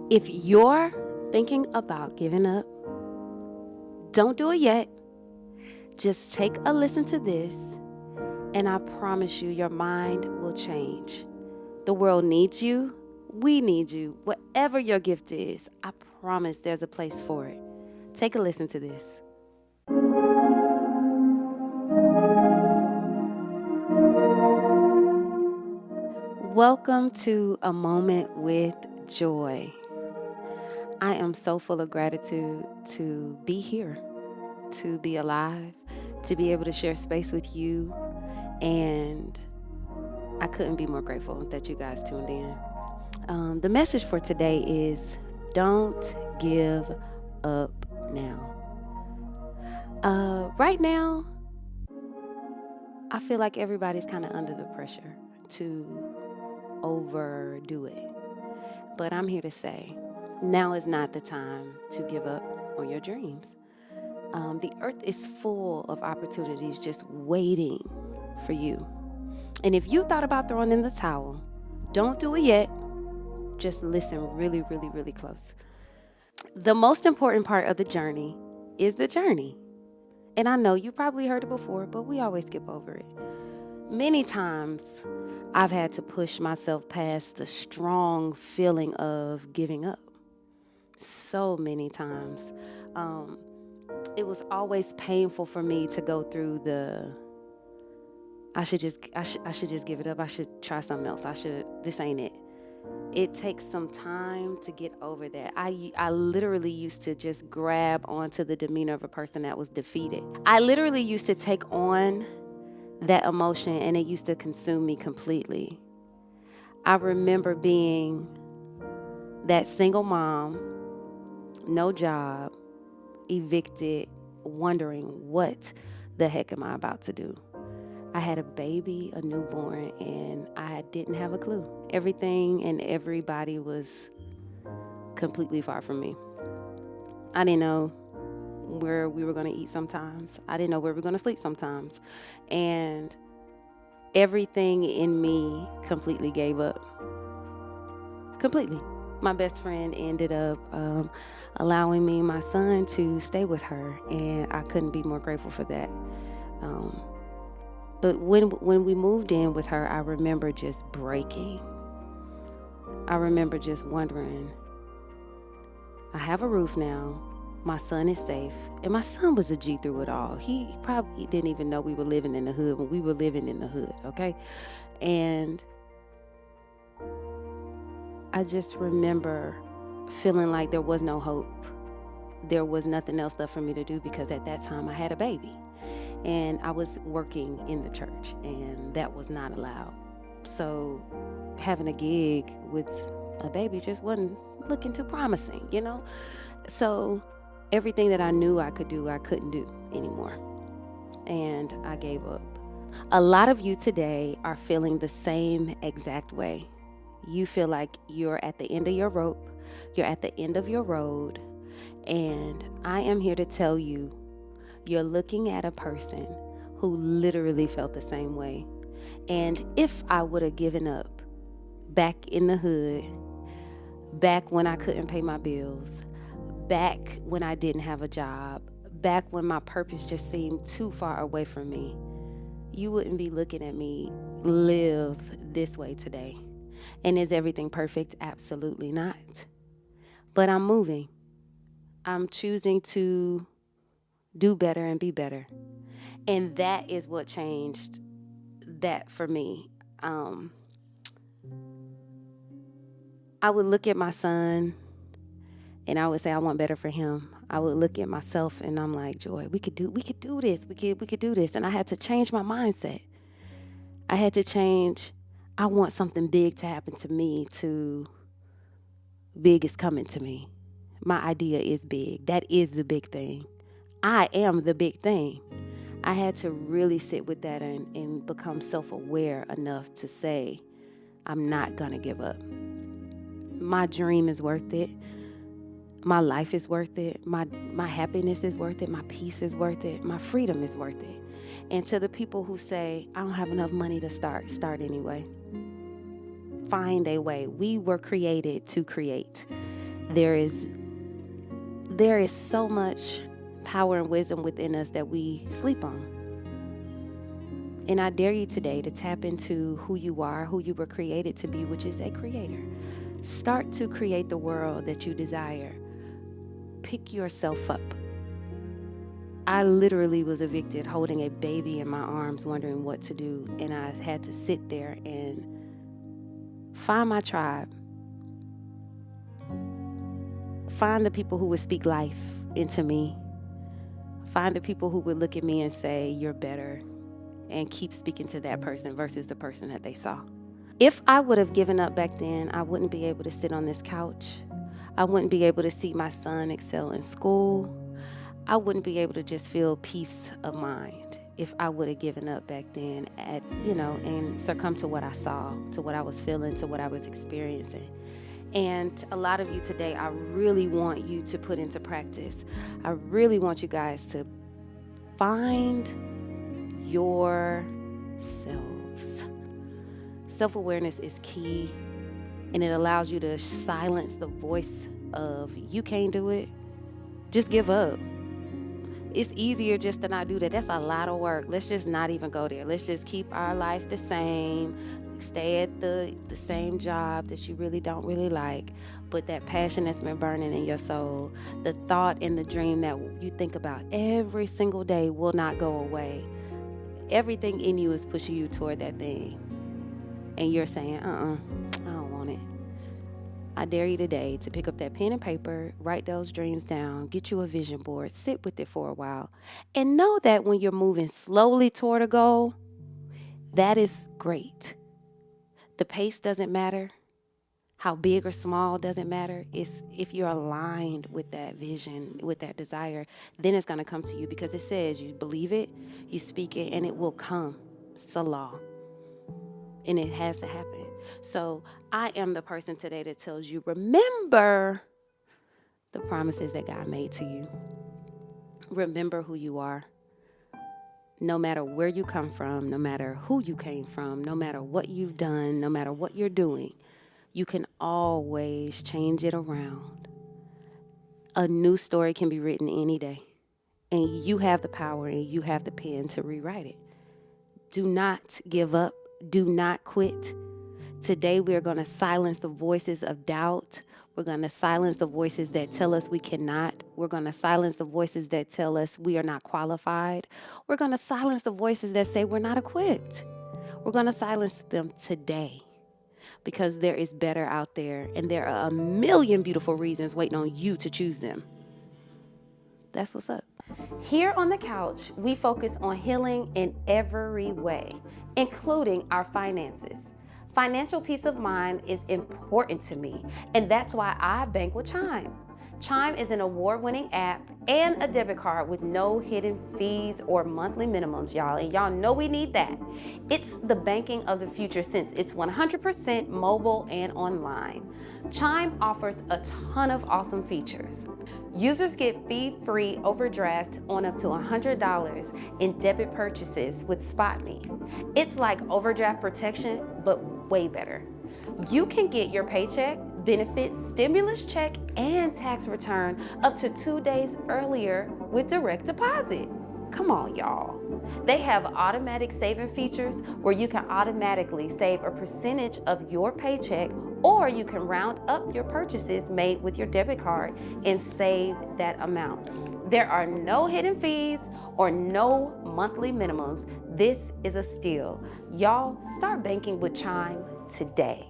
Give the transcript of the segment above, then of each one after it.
If you're thinking about giving up, don't do it yet. Just take a listen to this, and I promise you, your mind will change. The world needs you. We need you. Whatever your gift is, I promise there's a place for it. Take a listen to this. Welcome to A Moment with Joy. I am so full of gratitude to be here, to be alive, to be able to share space with you, and I couldn't be more grateful that you guys tuned in. The message for today is don't give up now. Right now, I feel like everybody's kind of under the pressure to overdo it. But I'm here to say, now is not the time to give up on your dreams. The earth is full of opportunities just waiting for you. And if you thought about throwing in the towel, don't do it yet. Just listen really, really, really close. The most important part of the journey is the journey. And I know you probably heard it before, but we always skip over it. Many times I've had to push myself past the strong feeling of giving up. So many times. It was always painful for me to go through I should just give it up. I should try something else. This ain't it. It takes some time to get over that. I literally used to just grab onto the demeanor of a person that was defeated. I literally used to take on that emotion, and it used to consume me completely. I remember being that single mom, no job, evicted, wondering what the heck am I about to do. I had a baby, a newborn, and I didn't have a clue. Everything and everybody was completely far from me. I didn't know where we were going to eat sometimes. I didn't know where we were going to sleep sometimes. And everything in me completely gave up. Completely. My best friend ended up allowing me, my son, to stay with her, and I couldn't be more grateful for that. But when we moved in with her, I remember just breaking. I remember just wondering, I have a roof now, my son is safe, and my son was a G through it all. He probably didn't even know we were living in the hood when we were living in the hood, okay? And I just remember feeling like there was no hope. There was nothing else left for me to do because at that time I had a baby. And I was working in the church, and that was not allowed. So having a gig with a baby just wasn't looking too promising, you know? So everything that I knew I could do, I couldn't do anymore. And I gave up. A lot of you today are feeling the same exact way. You feel like you're at the end of your rope, you're at the end of your road, and I am here to tell you, you're looking at a person who literally felt the same way. And if I would have given up back in the hood, back when I couldn't pay my bills, back when I didn't have a job, back when my purpose just seemed too far away from me, you wouldn't be looking at me live this way today. And is everything perfect? Absolutely not. But I'm moving. I'm choosing to do better and be better. And that is what changed that for me. I would look at my son and I would say I want better for him. I would look at myself and I'm like, Joy, we could do this. We could do this. And I had to change my mindset. I had to change. I want something big to happen to me. Big is coming to me. My idea is big. That is the big thing. I am the big thing. I had to really sit with that and become self-aware enough to say, I'm not going to give up. My dream is worth it. My life is worth it. My happiness is worth it. My peace is worth it. My freedom is worth it. And to the people who say, I don't have enough money to start anyway. Find a way. We were created to create. There is there is so much power and wisdom within us that we sleep on. And I dare you today to tap into who you are, who you were created to be, which is a creator. Start to create the world that you desire. Pick yourself up. I literally was evicted holding a baby in my arms, wondering what to do. And I had to sit there and find my tribe. Find the people who would speak life into me. Find the people who would look at me and say, you're better, and keep speaking to that person versus the person that they saw. If I would have given up back then, I wouldn't be able to sit on this couch. I wouldn't be able to see my son excel in school. I wouldn't be able to just feel peace of mind if I would have given up back then and succumbed to what I saw, to what I was feeling, to what I was experiencing. And a lot of you today, I really want you to put into practice. I really want you guys to find yourselves. Self-awareness is key, and it allows you to silence the voice of you can't do it. Just give up. It's easier just to not do that. That's a lot of work. Let's just not even go there. Let's just keep our life the same. Stay at the same job that you really don't really like, but that passion that's been burning in your soul, the thought and the dream that you think about every single day will not go away. Everything in you is pushing you toward that thing. And you're saying, I don't want it. I dare you today to pick up that pen and paper, write those dreams down, get you a vision board, sit with it for a while, and know that when you're moving slowly toward a goal, that is great. The pace doesn't matter. How big or small doesn't matter. It's if you're aligned with that vision, with that desire, then it's going to come to you, because it says you believe it, you speak it, and it will come. It's a law. And it has to happen. So I am the person today that tells you, remember the promises that God made to you. Remember who you are. No matter where you come from, no matter who you came from, no matter what you've done, no matter what you're doing, you can always change it around. A new story can be written any day, and you have the power and you have the pen to rewrite it. Do not give up. Do not quit. Today we are going to silence the voices of doubt. We're going to silence the voices that tell us we cannot. We're going to silence the voices that tell us we are not qualified. We're going to silence the voices that say we're not equipped. We're going to silence them today, because there is better out there, and there are a million beautiful reasons waiting on you to choose them. That's what's up. Here on the couch, we focus on healing in every way, including our finances. Financial peace of mind is important to me, and that's why I bank with Chime. Chime is an award-winning app and a debit card with no hidden fees or monthly minimums, y'all. And y'all know we need that. It's the banking of the future, since it's 100% mobile and online. Chime offers a ton of awesome features. Users get fee-free overdraft on up to $100 in debit purchases with SpotMe. It's like overdraft protection, but way better. You can get your paycheck, benefits, stimulus check, and tax return up to 2 days earlier with direct deposit. Come on, y'all. They have automatic saving features where you can automatically save a percentage of your paycheck, or you can round up your purchases made with your debit card and save that amount. There are no hidden fees or no monthly minimums. This is a steal. Y'all, start banking with Chime today.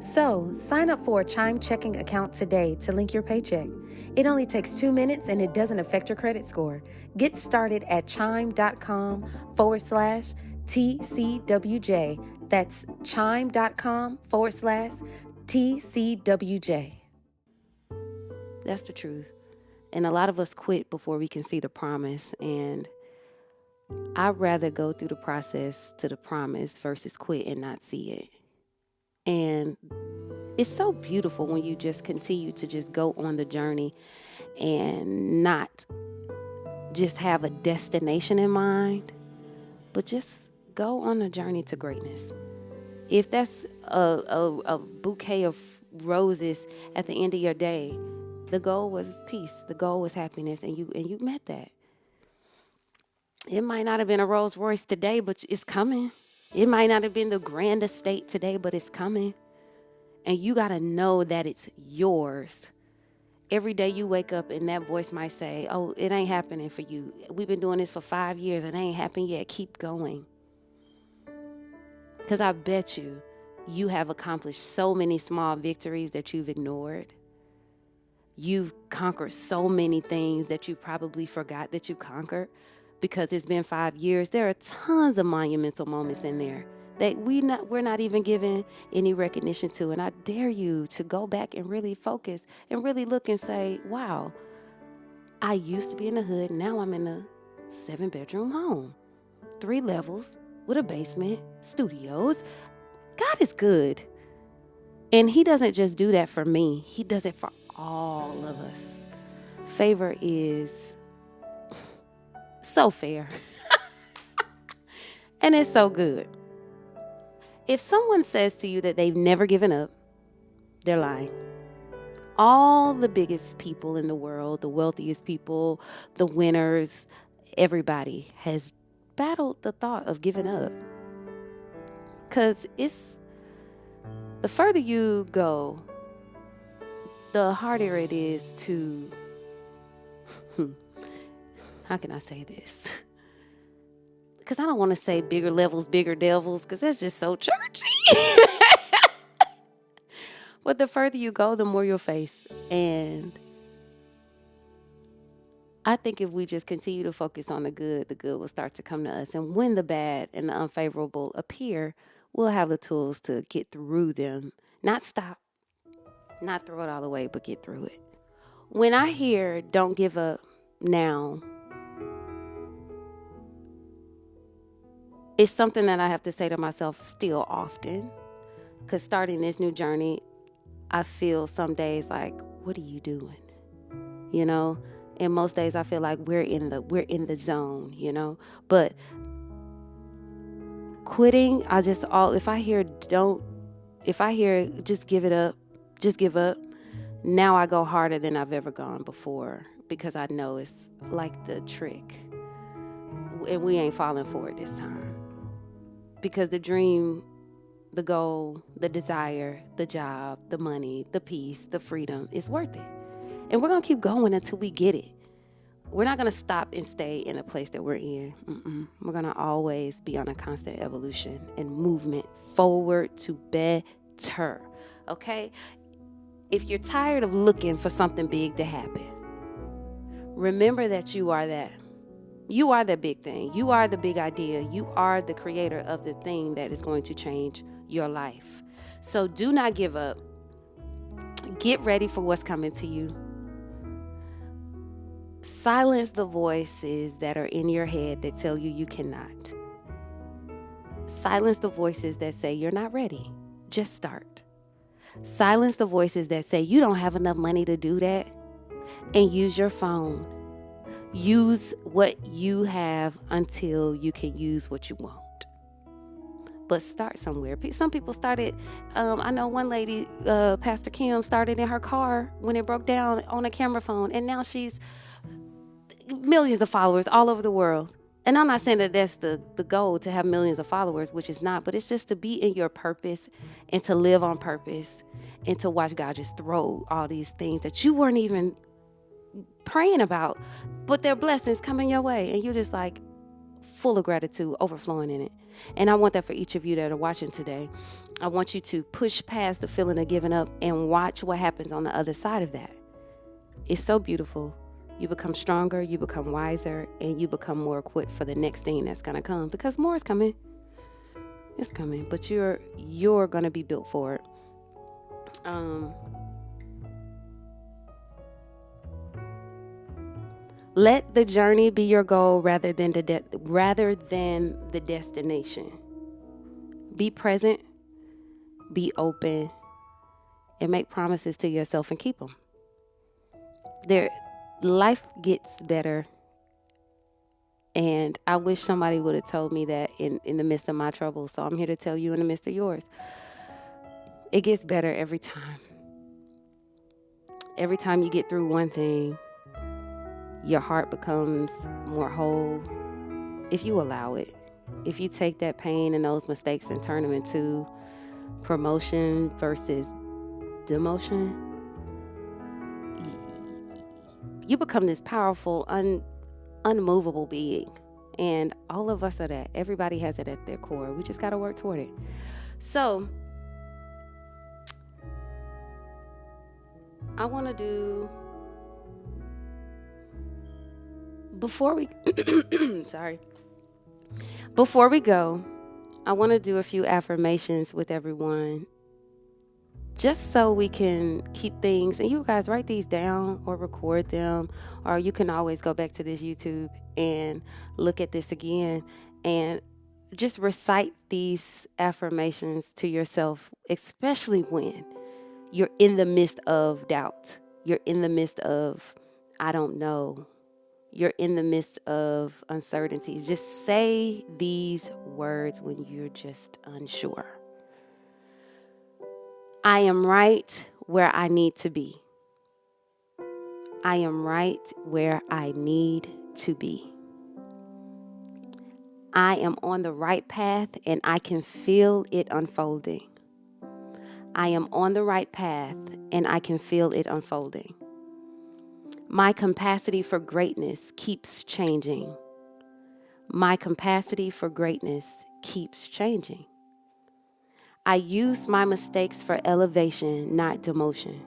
So, sign up for a Chime checking account today to link your paycheck. It only takes 2 minutes and it doesn't affect your credit score. Get started at chime.com/TCWJ. That's chime.com/TCWJ. That's the truth. And a lot of us quit before we can see the promise. And I'd rather go through the process to the promise versus quit and not see it. And it's so beautiful when you just continue to just go on the journey and not just have a destination in mind, but just go on a journey to greatness. If that's a bouquet of roses at the end of your day. The goal was peace. The goal was happiness, and you met that. It might not have been a Rolls Royce today, but it's coming. It might not have been the grand estate today, but it's coming. And you got to know that it's yours. Every day you wake up and that voice might say, oh, it ain't happening for you. We've been doing this for 5 years and it ain't happened yet. Keep going. Because I bet you have accomplished so many small victories that you've ignored. You've conquered so many things that you probably forgot that you conquered because it's been 5 years. There are tons of monumental moments in there that we're not even giving any recognition to. And I dare you to go back and really focus and really look and say, wow, I used to be in the hood. Now I'm in a 7-bedroom home, 3 levels with a basement, studios. God is good. And he doesn't just do that for me. He does it for all of us. Favor is so fair. And it's so good. If someone says to you that they've never given up, they're lying. All the biggest people in the world, the wealthiest people, the winners, everybody has battled the thought of giving up. Because the further you go, the harder it is to, how can I say this? Because I don't want to say bigger levels, bigger devils, because that's just so churchy. But the further you go, the more you'll face. And I think if we just continue to focus on the good will start to come to us. And when the bad and the unfavorable appear, we'll have the tools to get through them. Not stop, not throw it all away, but get through it. When I hear don't give up now, it's something that I have to say to myself still often, because starting this new journey, I feel some days like, what are you doing? You know, and most days I feel like we're in the zone, you know, but quitting, if I hear just give it up, just give up, now I go harder than I've ever gone before, because I know it's like the trick and we ain't falling for it this time. Because the dream, the goal, the desire, the job, the money, the peace, the freedom is worth it. And we're going to keep going until we get it. We're not going to stop and stay in the place that we're in. We're going to always be on a constant evolution and movement forward to better. Okay? If you're tired of looking for something big to happen, remember that you are that. You are the big thing. You are the big idea. You are the creator of the thing that is going to change your life. So do not give up. Get ready for what's coming to you. Silence the voices that are in your head that tell you you cannot. Silence the voices that say you're not ready. Just start. Silence the voices that say you don't have enough money to do that. And use your phone. Use what you have until you can use what you want. But start somewhere. Some people started, I know one lady, Pastor Kim, started in her car when it broke down on a camera phone. And now she's millions of followers all over the world. And I'm not saying that that's the goal, to have millions of followers, which is not. But it's just to be in your purpose and to live on purpose and to watch God just throw all these things that you weren't even praying about, but they're blessings coming your way, and you're just like full of gratitude, overflowing in it. And I want that for each of you that are watching today. I want you to push past the feeling of giving up and watch what happens on the other side of that. It's so beautiful. You become stronger, you become wiser, and you become more equipped for the next thing that's going to come, because more is coming. It's coming, but you're going to be built for it. Let the journey be your goal rather than the destination. Be present, be open, and make promises to yourself and keep them. Life gets better, and I wish somebody would have told me that in the midst of my trouble. So I'm here to tell you in the midst of yours. It gets better every time. every time you get through one thing, your heart becomes more whole if you allow it. If you take that pain and those mistakes and turn them into promotion versus demotion, you become this powerful, unmovable being. And all of us are that. Everybody has it at their core. We just got to work toward it. So I want to do, before we before we go, I want to do a few affirmations with everyone, just so we can keep things, and you guys write these down or record them, or you can always go back to this YouTube and look at this again and just recite these affirmations to yourself, especially when you're in the midst of doubt. You're in the midst of, I don't know. You're in the midst of uncertainties. Just say these words when you're just unsure. I am right where I need to be. I am right where I need to be. I am on the right path and I can feel it unfolding. I am on the right path and I can feel it unfolding. My capacity for greatness keeps changing. My capacity for greatness keeps changing. I use my mistakes for elevation, not demotion.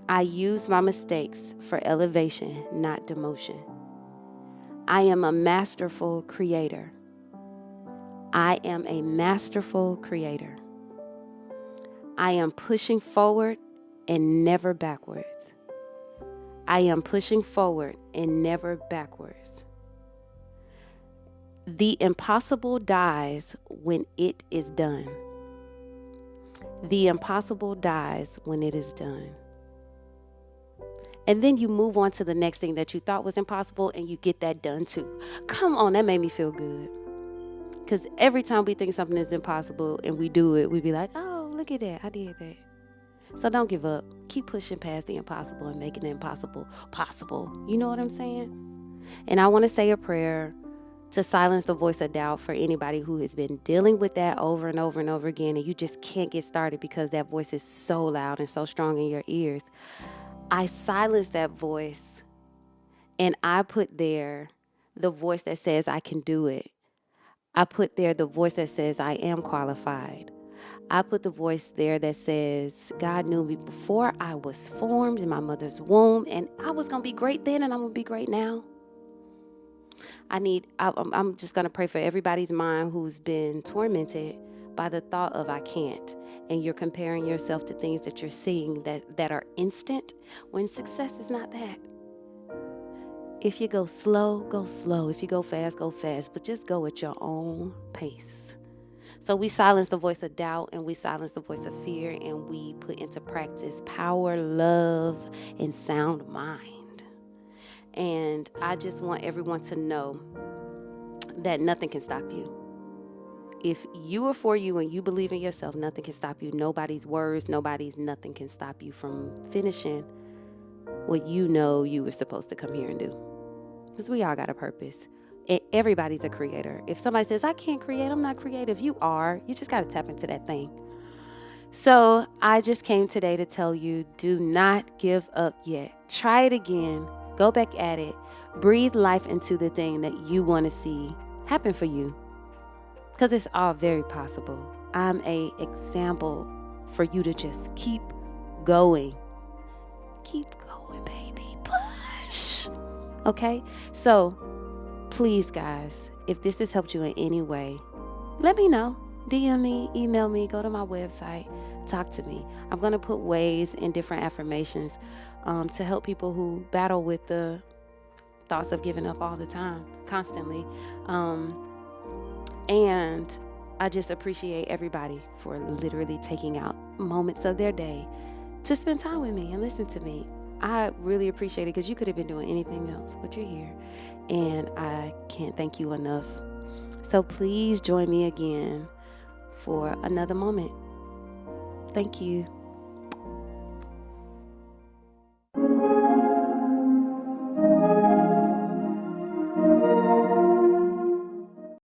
I use my mistakes for elevation, not demotion. I am a masterful creator. I am a masterful creator. I am pushing forward and never backwards. I am pushing forward and never backwards. The impossible dies when it is done. The impossible dies when it is done. And then you move on to the next thing that you thought was impossible and you get that done too. Come on, that made me feel good. Because every time we think something is impossible and we do it, we be like, oh, look at that, I did that. So don't give up. Keep pushing past the impossible and making the impossible possible. You know what I'm saying? And I want to say a prayer to silence the voice of doubt for anybody who has been dealing with that over and over and over again, and you just can't get started because that voice is so loud and so strong in your ears. I silence that voice and I put there the voice that says I can do it. I put there the voice that says I am qualified. I put the voice there that says God knew me before I was formed in my mother's womb, and I was going to be great then and I'm going to be great now. I'm just going to pray for everybody's mind who's been tormented by the thought of I can't. And you're comparing yourself to things that you're seeing that are instant when success is not that. If you go slow, go slow. If you go fast, go fast. But just go at your own pace. So we silence the voice of doubt and we silence the voice of fear and we put into practice power, love, and sound mind. And I just want everyone to know that nothing can stop you. If you are for you and you believe in yourself, nothing can stop you. Nobody's words, nothing can stop you from finishing what you know you were supposed to come here and do. Because we all got a purpose. And everybody's a creator. If somebody says, I can't create, I'm not creative, you are. You just got to tap into that thing. So I just came today to tell you, do not give up yet. Try it again. Go back at it. Breathe life into the thing that you want to see happen for you. Because it's all very possible. I'm an example for you to just keep going. Keep going, baby. Push. Okay? So, please, guys, if this has helped you in any way, let me know. DM me, email me, go to my website, talk to me. I'm going to put ways and different affirmations to help people who battle with the thoughts of giving up all the time, constantly. And I just appreciate everybody for literally taking out moments of their day to spend time with me and listen to me. I really appreciate it because you could have been doing anything else, but you're here. And I can't thank you enough. So please join me again for another moment. Thank you.